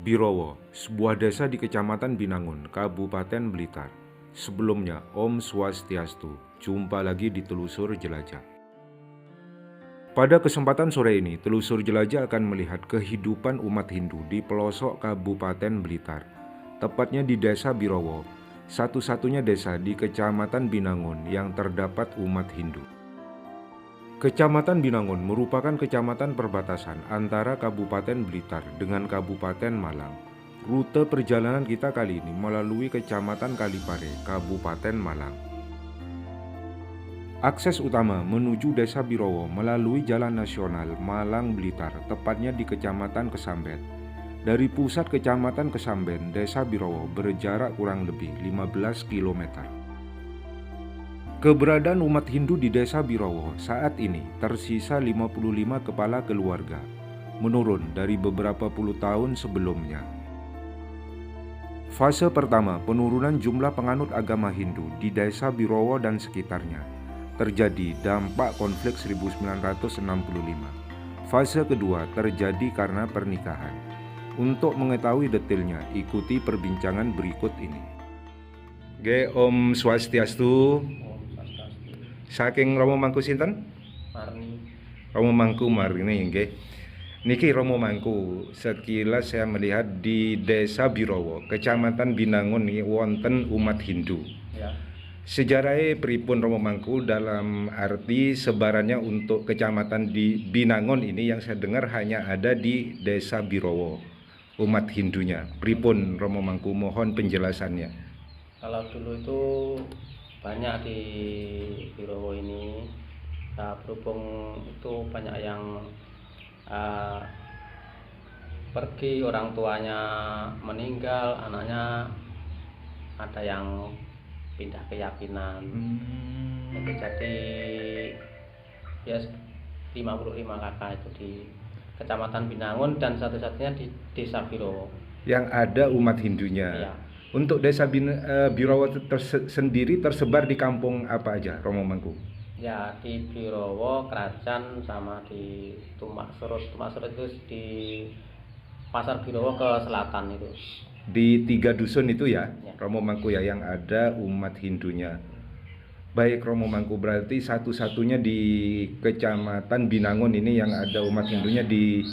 Birowo, sebuah desa di Kecamatan Binangun, Kabupaten Blitar. Sebelumnya, Om Swastiastu, jumpa lagi di Telusur Jelajah. Pada kesempatan sore ini, Telusur Jelajah akan melihat kehidupan umat Hindu di pelosok Kabupaten Blitar, tepatnya di Desa Birowo, satu-satunya desa di Kecamatan Binangun yang terdapat umat Hindu. Kecamatan Binangun merupakan kecamatan perbatasan antara Kabupaten Blitar dengan Kabupaten Malang. Rute perjalanan kita kali ini melalui Kecamatan Kalipare, Kabupaten Malang. Akses utama menuju Desa Birowo melalui Jalan Nasional Malang Blitar, tepatnya di Kecamatan Kesamben. Dari pusat Kecamatan Kesamben, Desa Birowo berjarak kurang lebih 15 km. Keberadaan umat Hindu di Desa Birowo saat ini tersisa 55 kepala keluarga, menurun dari beberapa puluh tahun sebelumnya. Fase pertama penurunan jumlah penganut agama Hindu di Desa Birowo dan sekitarnya terjadi dampak konflik 1965. Fase kedua terjadi karena pernikahan. Untuk mengetahui detailnya, ikuti perbincangan berikut ini. Om Swastiastu. Saking Romo Mangku sinten? Marni. Romo Mangku Marni nggih. Niki Romo Mangku, sekilas saya melihat di Desa Birowo, Kecamatan Binangun niki wonten umat Hindu. Ya. Sejarahnya pripun Romo Mangku dalam arti sebarannya untuk kecamatan di Binangun ini yang saya dengar hanya ada di Desa Birowo, umat Hindunya. Pripun Romo Mangku, mohon penjelasannya. Kalau dulu itu banyak di Birowo ini, berhubung itu banyak yang pergi, orang tuanya meninggal, anaknya ada yang pindah keyakinan. Itu jadi ya 55 kakak itu di Kecamatan Binangun dan satu-satunya di Desa Birowo. Yang ada umat Hindunya. Ya. Untuk Desa Birowo sendiri tersebar di kampung apa aja, Romo Mangku? Ya, di Birowo, Kerajaan, sama di Tumak Surut. Tumak Surut itu di Pasar Birowo ke selatan itu. Di 3 dusun itu ya, Ya. Romo Mangku ya, yang ada umat Hindunya. Baik Romo Mangku, berarti satu-satunya di Kecamatan Binangun ini yang ada umat Hindunya di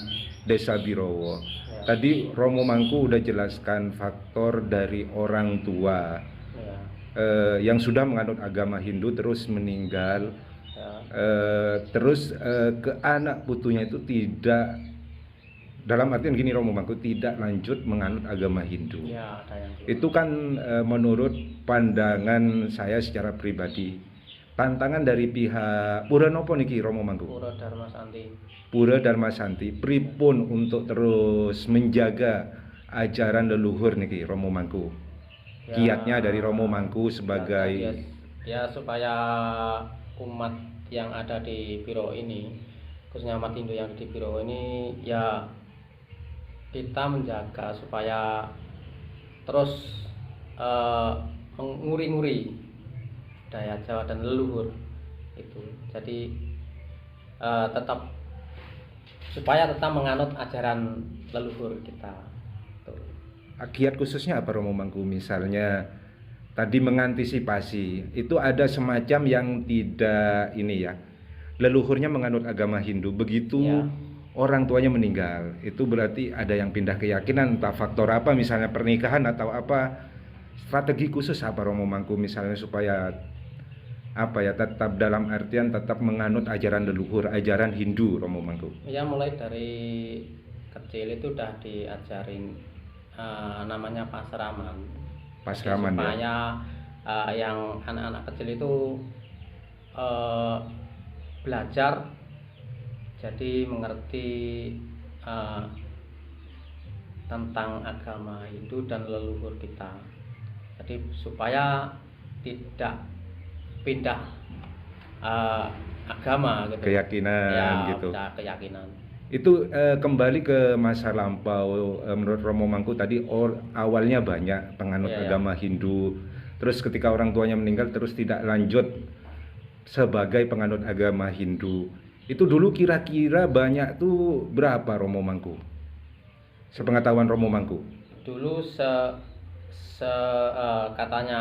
Desa Birowo. Ya. Tadi Romo Mangku udah jelaskan faktor dari orang tua Ya. yang sudah menganut agama Hindu terus meninggal, Ya. terus ke anak putunya itu tidak, dalam artian gini Romo Mangku, tidak lanjut menganut agama Hindu. Ya, ada yang dulu. Itu kan menurut pandangan saya secara pribadi tantangan dari pihak Pura Nopo niki Romo Mangku. Pura Dharma Santi. Pura Dharma Santi pripun untuk terus menjaga ajaran leluhur niki Romo Mangku. Ya, Kiatnya dari Romo Mangku sebagai ya supaya umat yang ada di Birowo ini, khususnya umat Hindu yang di Birowo ini, ya kita menjaga supaya terus menguri-nguri budaya Jawa dan leluhur itu. Jadi tetap supaya tetap menganut ajaran leluhur kita. Tuh. kiat khususnya apa Romo Mangku? Misalnya tadi mengantisipasi, itu ada semacam yang tidak ini ya, leluhurnya menganut agama Hindu, begitu Ya. orang tuanya meninggal, itu berarti ada yang pindah keyakinan, entah faktor apa, misalnya pernikahan atau apa. Strategi khusus apa Romo Mangku misalnya supaya apa ya, tetap dalam artian tetap menganut ajaran leluhur, ajaran Hindu Romo Mangku? Ya, mulai dari kecil itu udah diajarin namanya pasraman. Pasraman ya. Supaya yang anak-anak kecil itu belajar, jadi mengerti tentang agama Hindu dan leluhur kita. Jadi supaya tidak pindah agama gitu. Keyakinan Ya, gitu. pindah keyakinan. Itu kembali ke masa lampau, menurut Romo Mangku tadi awalnya banyak penganut Iya, agama Hindu, terus ketika orang tuanya meninggal terus tidak lanjut sebagai penganut agama Hindu. Itu dulu kira-kira banyak tuh berapa Romo Mangku? Sepengetahuan Romo Mangku. Dulu katanya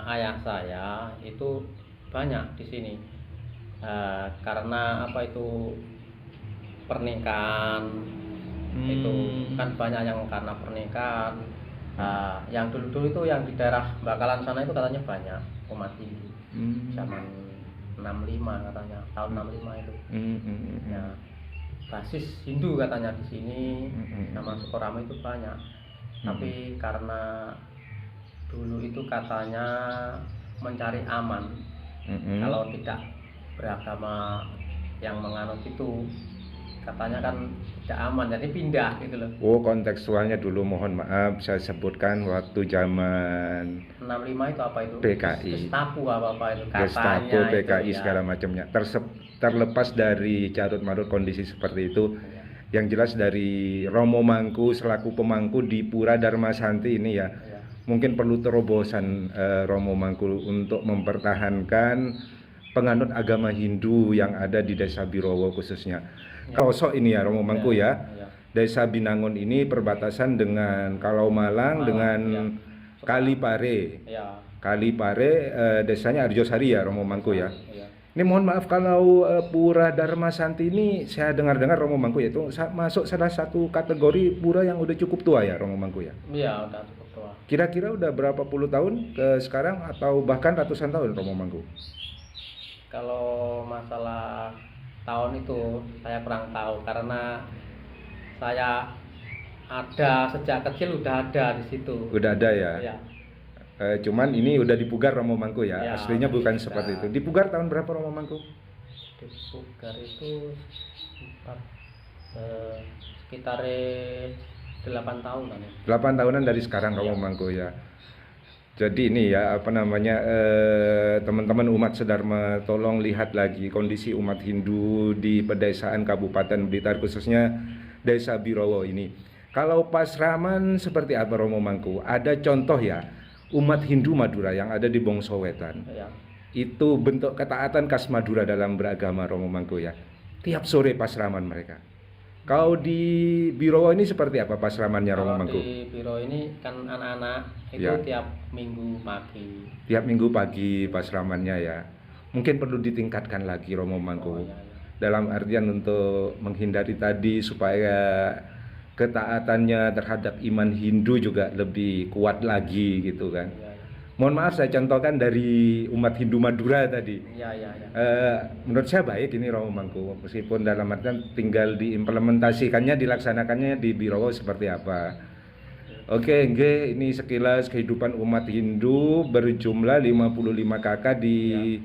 ayah saya itu banyak di sini. Karena apa itu pernikahan, itu kan banyak yang karena pernikahan. Yang dulu-dulu itu yang di daerah Bakalan sana itu katanya banyak umat Hindu. Zaman 65 katanya, tahun 65 itu. Ya, basis Hindu katanya di sini. Nama Sukorama itu banyak. Tapi karena dulu itu katanya mencari aman. Kalau tidak beragama yang menganut itu katanya kan tidak aman, jadi pindah gitu loh. Oh, kontekstualnya dulu mohon maaf saya sebutkan waktu zaman 65 itu apa itu? PKI. Gestapo apa itu katanya. Gestapo, PKI itu, segala macamnya. Terlepas dari carut marut kondisi seperti itu, yang jelas dari Romo Mangku selaku pemangku di Pura Darmasanti ini ya, mungkin perlu terobosan Romo Mangku untuk mempertahankan penganut agama Hindu yang ada di Desa Birowo khususnya. Pelosok ini ya Romo Mangku ya. Desa Binangun ini perbatasan dengan Kalau Malang dengan Kalipare. Kalipare desanya Arjosari ya Romo Mangku ya. Ini mohon maaf kalau Pura Darmasanti ini saya dengar-dengar Romo Mangku ya, itu masuk salah satu kategori pura yang udah cukup tua ya Romo Mangku ya. Iya, udah cukup tua. Kira-kira udah berapa puluh tahun ke sekarang atau bahkan ratusan tahun Romo Mangku? Kalau masalah tahun itu saya kurang tahu karena saya ada sejak kecil udah ada di situ. Udah ada ya. Ya. Cuman ini udah dipugar Romo Mangku ya. Ya, aslinya bukan seperti itu. Dipugar tahun berapa Romo Mangku? Dipugar itu sekitar 8 tahunan ya. 8 tahunan dari sekarang Romo Mangku ya. Jadi ini ya apa namanya teman-teman umat Sedharma tolong lihat lagi kondisi umat Hindu di pedesaan Kabupaten Blitar khususnya Desa Birowo ini. Kalau pasraman seperti apa Romo Mangku? Ada contoh ya umat Hindu Madura yang ada di Bongsowetan. Itu bentuk ketaatan khas Madura dalam beragama Romo Mangku ya. Tiap sore pasraman mereka. Kalau di Birowo ini seperti apa pasramannya Romo Mangku? Di Birowo ini kan anak-anak itu tiap minggu pagi. Tiap minggu pagi pasramannya ya. Mungkin perlu ditingkatkan lagi Romo Mangku. Dalam artian untuk menghindari tadi supaya ketaatannya terhadap iman Hindu juga lebih kuat lagi gitu kan. Mohon maaf saya contohkan dari umat Hindu Madura tadi. Menurut saya baik ini Romo Mangku, meskipun dalam artian tinggal diimplementasikannya, dilaksanakannya di Birowo seperti apa. Oke, ini sekilas kehidupan umat Hindu berjumlah 55 kakak di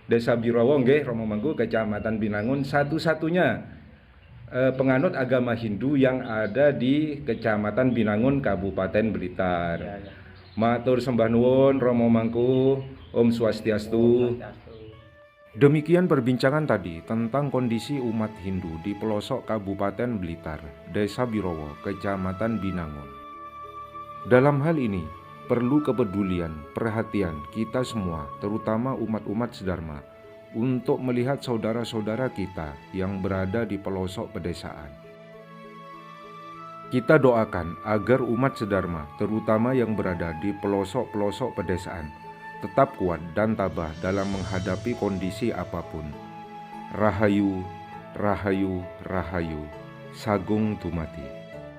Desa Birowo, Romo Mangku, Kecamatan Binangun, satu-satunya penganut agama Hindu yang ada di Kecamatan Binangun, Kabupaten Blitar. Matur sembah nuwun Romo Mangku, Om Swastiastu. Demikian perbincangan tadi tentang kondisi umat Hindu di pelosok Kabupaten Blitar, Desa Birowo, Kecamatan Binangun. Dalam hal ini perlu kepedulian, perhatian kita semua, terutama umat-umat Sedharma, untuk melihat saudara-saudara kita yang berada di pelosok pedesaan. Kita doakan agar umat Sedharma, terutama yang berada di pelosok-pelosok pedesaan, tetap kuat dan tabah dalam menghadapi kondisi apapun. Rahayu, Rahayu, Rahayu, Sagung Tumati.